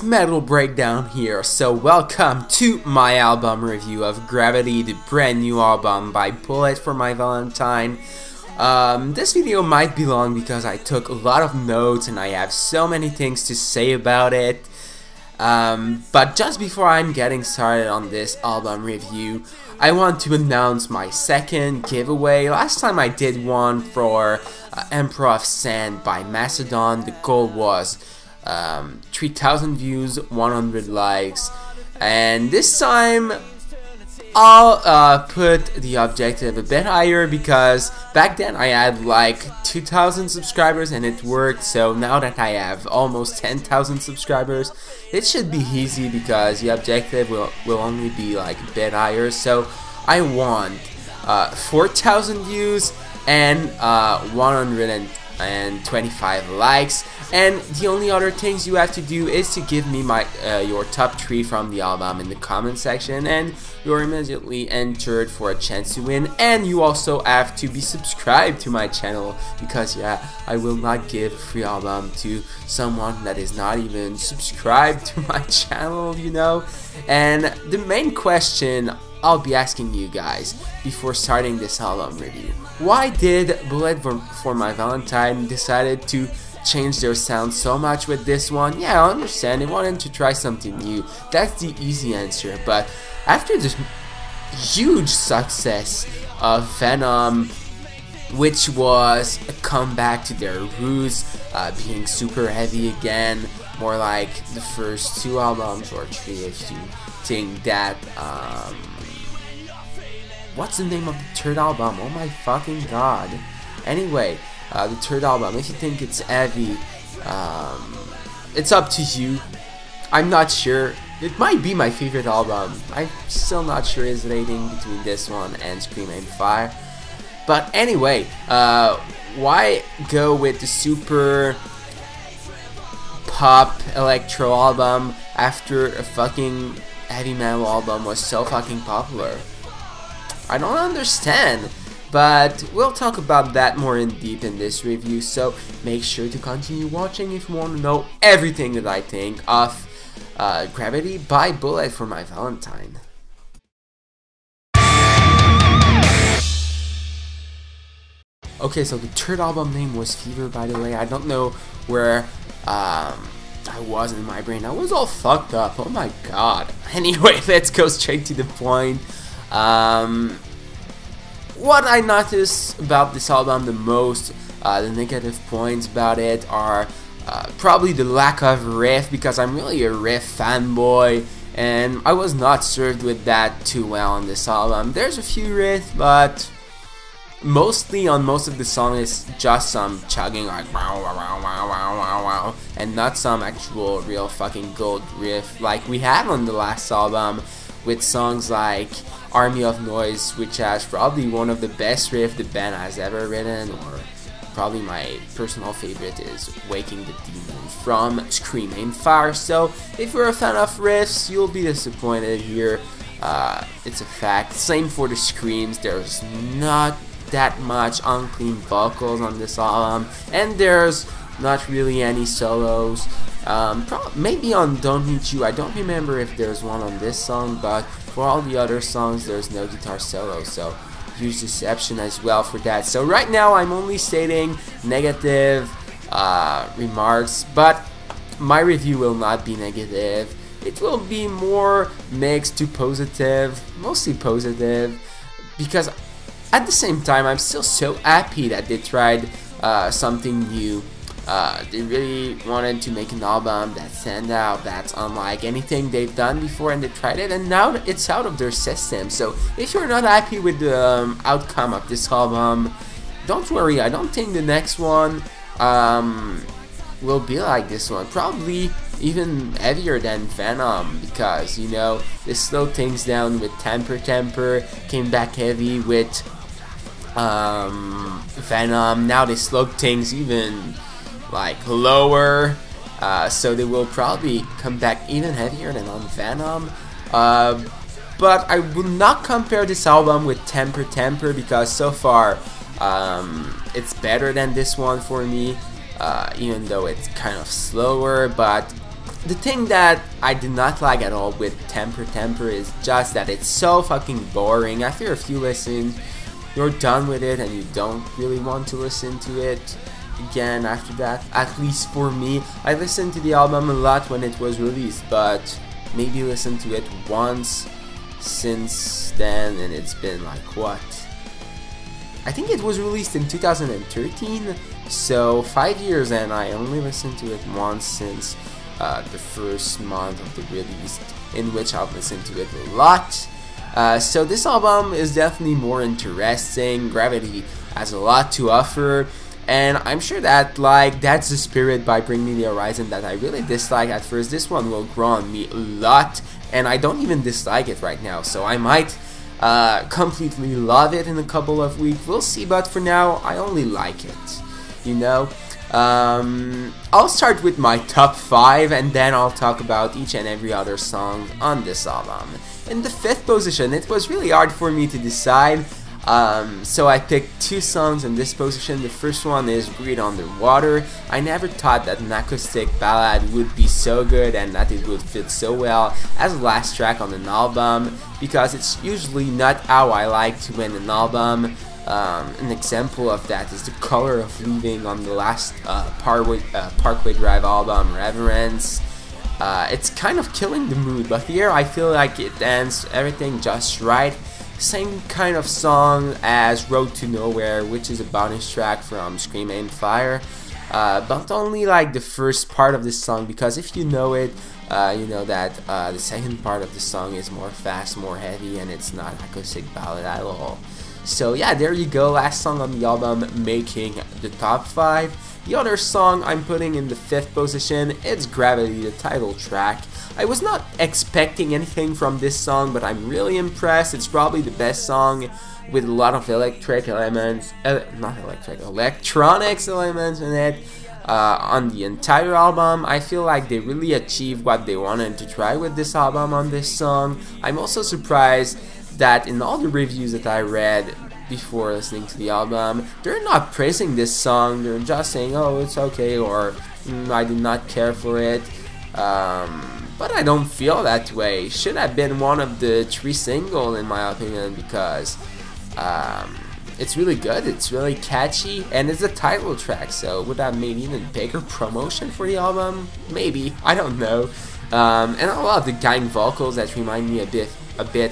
Metal Breakdown here. So welcome to my album review of Gravity, the brand new album by Bullet for My Valentine. This video might be long because I took a lot of notes and I have so many things to say about it. But just before I'm getting started on this album review, I want to announce my second giveaway. Last time I did one for Emperor of Sand by Macedon. The goal was 3,000 views, 100 likes, and this time I'll put the objective a bit higher because back then I had like 2,000 subscribers and it worked. So now that I have almost 10,000 subscribers, it should be easy because the objective will only be like a bit higher. So I want 4,000 views and 125 likes, and the only other things you have to do is to give me your top 3 from the album in the comment section, and you're immediately entered for a chance to win. And you also have to be subscribed to my channel because yeah, I will not give a free album to someone that is not even subscribed to my channel, you know. And the main question I'll be asking you guys before starting this album review: why did Bullet for My Valentine decided to change their sound so much with this one? Yeah, I understand, they wanted to try something new. That's the easy answer. But after this huge success of Venom, which was a comeback to their roots, being super heavy again, more like the first 2 albums or 3 if you think that. What's the name of the 3rd album? Oh my fucking god. Anyway, the 3rd album, if you think it's heavy, it's up to you. I'm not sure. It might be my favorite album. I'm still not sure his rating between this one and Scream and Fire. But anyway, why go with the super pop electro album after a fucking heavy metal album was so fucking popular? I don't understand, but we'll talk about that more in deep in this review, so make sure to continue watching if you want to know everything that I think of Gravity by Bullet for My Valentine. Okay, so the 3rd album name was Fever, by the way. I don't know where I was in my brain. I was all fucked up. Oh my god. Anyway, let's go straight to the point. What I noticed about this album the most, the negative points about it are probably the lack of riff, because I'm really a riff fanboy and I was not served with that too well on this album. There's a few riffs, but mostly on most of the song is just some chugging like wow wow wow wow wow wow wow, and not some actual real fucking gold riff like we had on the last album with songs like Army of Noise, which has probably one of the best riffs the band has ever written, or probably my personal favorite is Waking the Demon from Scream and Fire. So if you're a fan of riffs, you'll be disappointed here. It's a fact. Same for the screams. There's not that much unclean vocals on this album, and there's not really any solos. Maybe on Don't Need You, I don't remember if there's one on this song, but for all the other songs there's no guitar solo, so huge deception as well for that. So right now I'm only stating negative remarks, but my review will not be negative. It will be more mixed to positive, mostly positive, because at the same time I'm still so happy that they tried something new. They really wanted to make an album that stands out, that's unlike anything they've done before, and they tried it, and now it's out of their system. So if you're not happy with the outcome of this album, don't worry. I don't think the next one will be like this one. Probably even heavier than Venom, because, you know, they slowed things down with Temper, came back heavy with Venom. Now they slowed things even like lower, so they will probably come back even heavier than on Venom. But I would not compare this album with Temper because so far it's better than this one for me, even though it's kind of slower. But The thing that I did not like at all with Temper is just that it's so fucking boring. After a few listens, you're done with it and you don't really want to listen to it again after that. At least for me, I listened to the album a lot when it was released, but maybe listened to it once since then, and it's been like what? I think it was released in 2013, so 5 years, and I only listened to it once since the first month of the release, in which I've listened to it a lot. So this album is definitely more interesting. Gravity has a lot to offer, and I'm sure that that's the spirit by Bring Me the Horizon that I really dislike at first. This one will grow on me a lot, and I don't even dislike it right now, so I might completely love it in a couple of weeks. We'll see, but for now I only like it, you know. I'll start with my top 5, and then I'll talk about each and every other song on this album. In the 5th position, it was really hard for me to decide, so I picked 2 songs in this position. The first one is Breathe Underwater. I never thought that an acoustic ballad would be so good and that it would fit so well as the last track on an album, because it's usually not how I like to end an album. An example of that is The Color of Leaving on the last Parkway Drive album, Reverence. It's kind of killing the mood, but here I feel like it ends everything just right. Same kind of song as Road to Nowhere, which is a bonus track from Scream Aim Fire, but only like the first part of this song, because if you know it, you know that the second part of the song is more fast, more heavy, and it's not acoustic ballad at all. So yeah, there you go, last song on the album making the top 5. The other song I'm putting in the 5th position, it's Gravity, the title track. I was not expecting anything from this song, but I'm really impressed. It's probably the best song with a lot of electronics elements in it on the entire album. I feel like they really achieved what they wanted to try with this album on this song. I'm also surprised that in all the reviews that I read before listening to the album, they're not praising this song. They're just saying, oh, it's okay, or I did not care for it. But I don't feel that way. Should have been one of the 3 singles in my opinion, because it's really good, it's really catchy, and it's a title track, so would that made even bigger promotion for the album? Maybe, I don't know. And I love the gang vocals that remind me a bit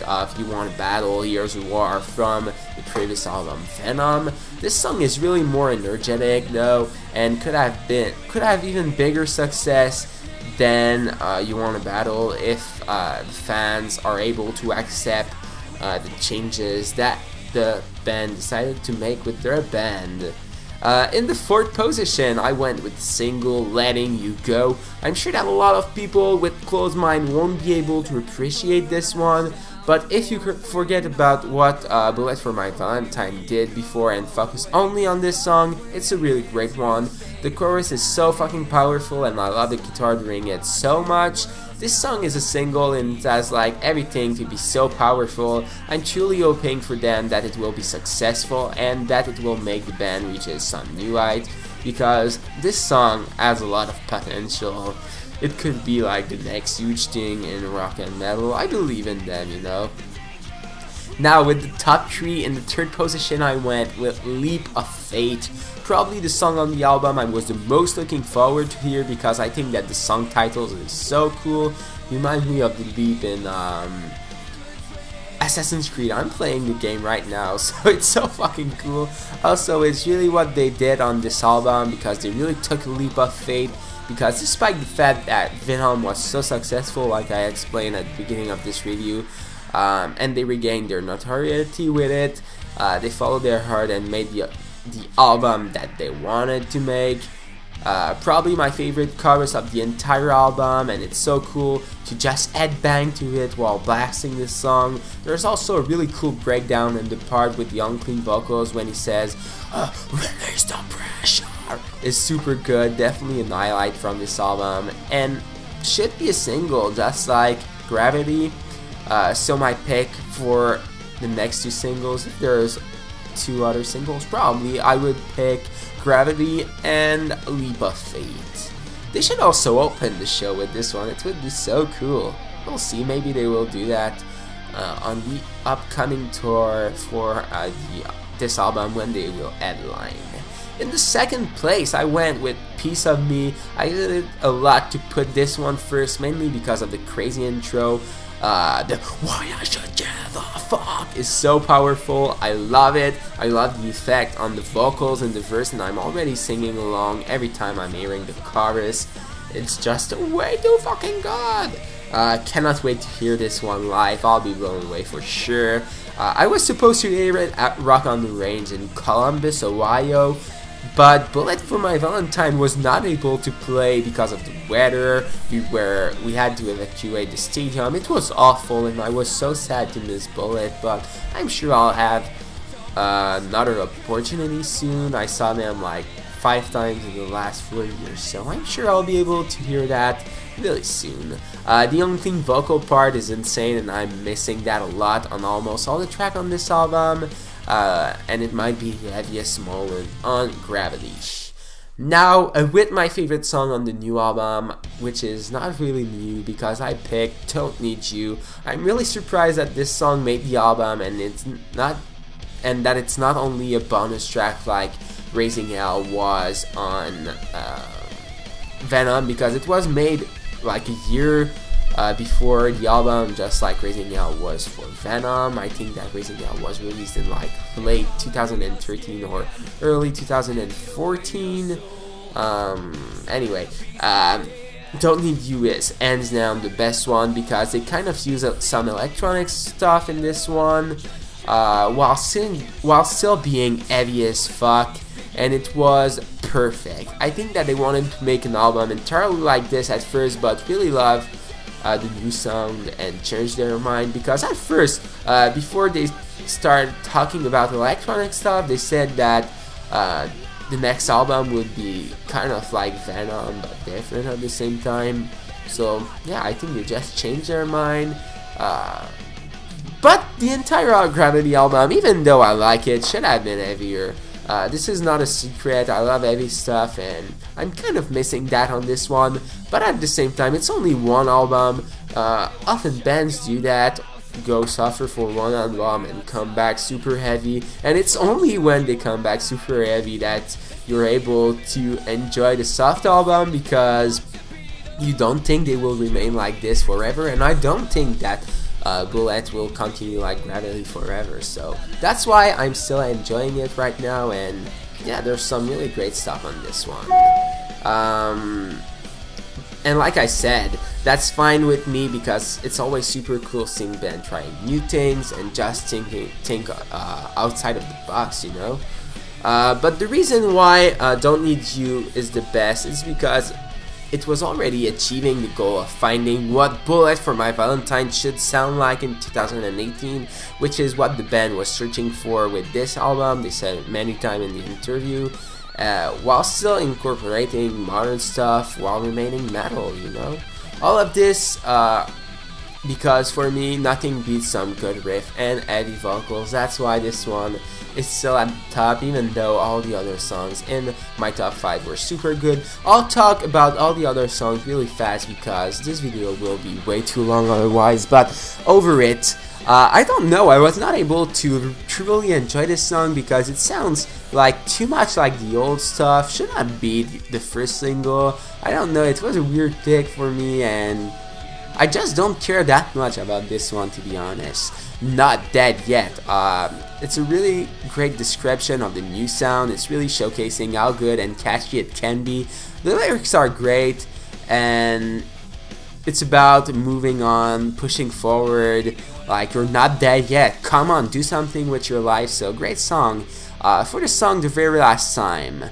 of You Want a Battle, Here's a War from the previous album Venom. This song is really more energetic though, and could have even bigger success than You Want a Battle if the fans are able to accept the changes that the band decided to make with their band. In the 4th position, I went with the single Letting You Go. I'm sure that a lot of people with closed mind won't be able to appreciate this one, but if you forget about what Bullet for My Valentine did before and focus only on this song, it's a really great one. The chorus is so fucking powerful, and I love the guitar during it so much. This song is a single and it has like everything to be so powerful. I'm truly hoping for them that it will be successful and that it will make the band reach some new height, because this song has a lot of potential. It could be like the next huge thing in rock and metal. I believe in them, you know. Now with the top 3, in the 3rd position I went with Leap of Faith. Probably the song on the album I was the most looking forward to hear, because I think that the song titles is so cool. Reminds me of the Leap in Assassin's Creed. I'm playing the game right now, so it's so fucking cool. Also, it's really what they did on this album, because they really took a leap of faith. Because despite the fact that Venom was so successful, like I explained at the beginning of this review, and they regained their notoriety with it, they followed their heart and made the album that they wanted to make. Probably my favorite chorus of the entire album, and it's so cool to just headbang to it while blasting this song. There's also a really cool breakdown in the part with the unclean vocals when he says, release the pressure. It's super good, definitely a highlight from this album, and should be a single just like Gravity. So my pick for the next 2 singles, if there's 2 other singles, probably I would pick Gravity and Leap of Faith. They should also open the show with this one. It would be so cool. We'll see, maybe they will do that on the upcoming tour for this album when they will headline. In the second place, I went with Piece of Me. I did a lot to put this one first, mainly because of the crazy intro. The why I should give a fuck is so powerful. I love it. I love the effect on the vocals in the verse, and I'm already singing along every time I'm hearing the chorus. It's just way too fucking good. Cannot wait to hear this one live. I'll be blown away for sure. I was supposed to hear it at Rock on the Range in Columbus, Ohio, but Bullet for My Valentine was not able to play because of the weather. We had to evacuate the stadium. It was awful, and I was so sad to miss Bullet, but I'm sure I'll have another opportunity soon. I saw them like 5 times in the last 4 years, so I'm sure I'll be able to hear that really soon. The only thing, vocal part is insane, and I'm missing that a lot on almost all the tracks on this album, and it might be the heaviest moment on Gravity. Now, with my favorite song on the new album, which is not really new because I picked Don't Need You. I'm really surprised that this song made the album, and that it's not only a bonus track like Raising Hell was on Venom, because it was made like a year before the album, just like Raising Hell was for Venom. I think that Raising Hell was released in like late 2013 or early 2014. Anyway, Don't Need You is hands down the best one because they kind of use some electronic stuff in this one, while still being heavy as fuck, and it was perfect. I think that they wanted to make an album entirely like this at first, but really love the new sound and changed their mind, because at first, before they started talking about electronic stuff, they said that the next album would be kind of like Venom, but different at the same time. So yeah, I think they just changed their mind. But the entire Gravity album, even though I like it, should have been heavier. This is not a secret. I love heavy stuff, and I'm kind of missing that on this one. But at the same time, it's only one album. Often bands do that, go suffer for one album and come back super heavy, and it's only when they come back super heavy that you're able to enjoy the soft album, because you don't think they will remain like this forever, and I don't think that Bullet will continue like Gravity forever. So that's why I'm still enjoying it right now, and yeah, there's some really great stuff on this one. And like I said, that's fine with me, because it's always super cool seeing band trying new things and just think outside of the box, you know. But the reason why Don't Need You is the best is because it was already achieving the goal of finding what Bullet for My Valentine should sound like in 2018, which is what the band was searching for with this album. They said it many times in the interview, while still incorporating modern stuff while remaining metal, you know. All of this because for me, nothing beats some good riff and heavy vocals. That's why this one is still at the top, even though all the other songs in my top 5 were super good. I'll talk about all the other songs really fast because this video will be way too long otherwise, but over it. I don't know, I was not able to truly enjoy this song because it sounds like too much like the old stuff. Should not be the first single. I don't know, it was a weird pick for me, and I just don't care that much about this one, to be honest. Not Dead Yet. It's a really great description of the new sound. It's really showcasing how good and catchy it can be. The lyrics are great, and it's about moving on, pushing forward, like you're not dead yet. Come on, do something with your life. So great song. For the song The Very Last Time,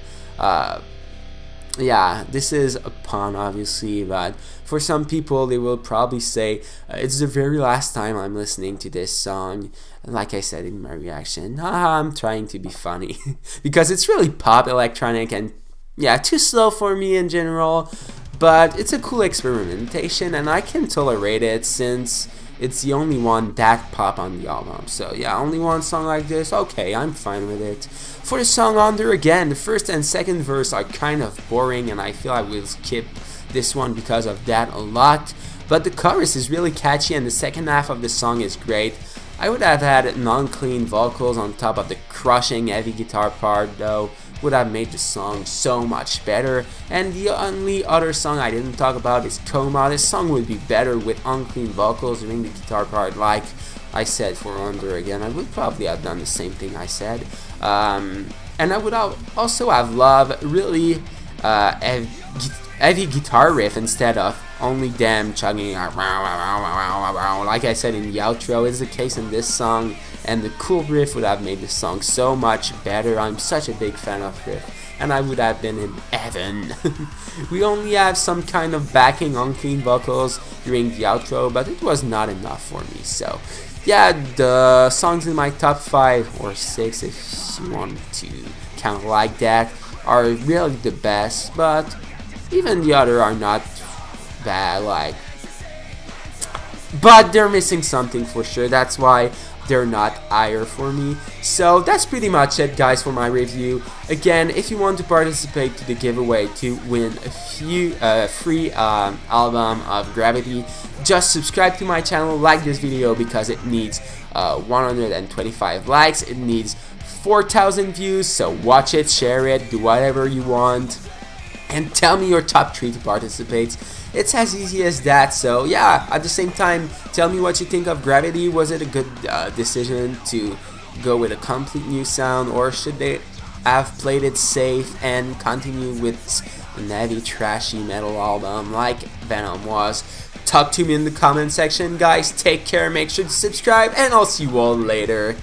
yeah, this is a pun obviously, but for some people they will probably say it's the very last time I'm listening to this song. And like I said in my reaction, I'm trying to be funny because it's really pop electronic and yeah, too slow for me in general, but it's a cool experimentation and I can tolerate it since it's the only one that pop on the album. So yeah, only one song like this, okay, I'm fine with it. For the song Under, again, the first and second verse are kind of boring and I feel I will skip this one because of that a lot. But the chorus is really catchy and the second half of the song is great. I would have had non-clean vocals on top of the crushing heavy guitar part though, would have made the song so much better. And the only other song I didn't talk about is Coma. This song would be better with unclean vocals during the guitar part, like I said for Under Again. I would probably have done the same thing I said. And I would also have loved really heavy guitar riff instead of only them chugging like I said in the outro is the case in this song, and the cool riff would have made the song so much better. I'm such a big fan of riff, and I would have been in heaven. We only have some kind of backing unclean vocals during the outro, but it was not enough for me. So yeah, the songs in my top 5 or 6, if you want to count like that, are really the best, but even the other are not bad, like, but they're missing something for sure. That's why they're not higher for me. So that's pretty much it, guys, for my review. Again, if you want to participate to the giveaway to win a few free album of Gravity, just subscribe to my channel, like this video because it needs 125 likes, it needs 4,000 views, so watch it, share it, do whatever you want, and tell me your top 3 to participate. It's as easy as that. So yeah, at the same time, tell me what you think of Gravity. Was it a good decision to go with a complete new sound, or should they have played it safe and continue with a heavy trashy metal album like Venom was? Talk to me in the comment section, guys. Take care, make sure to subscribe, and I'll see you all later.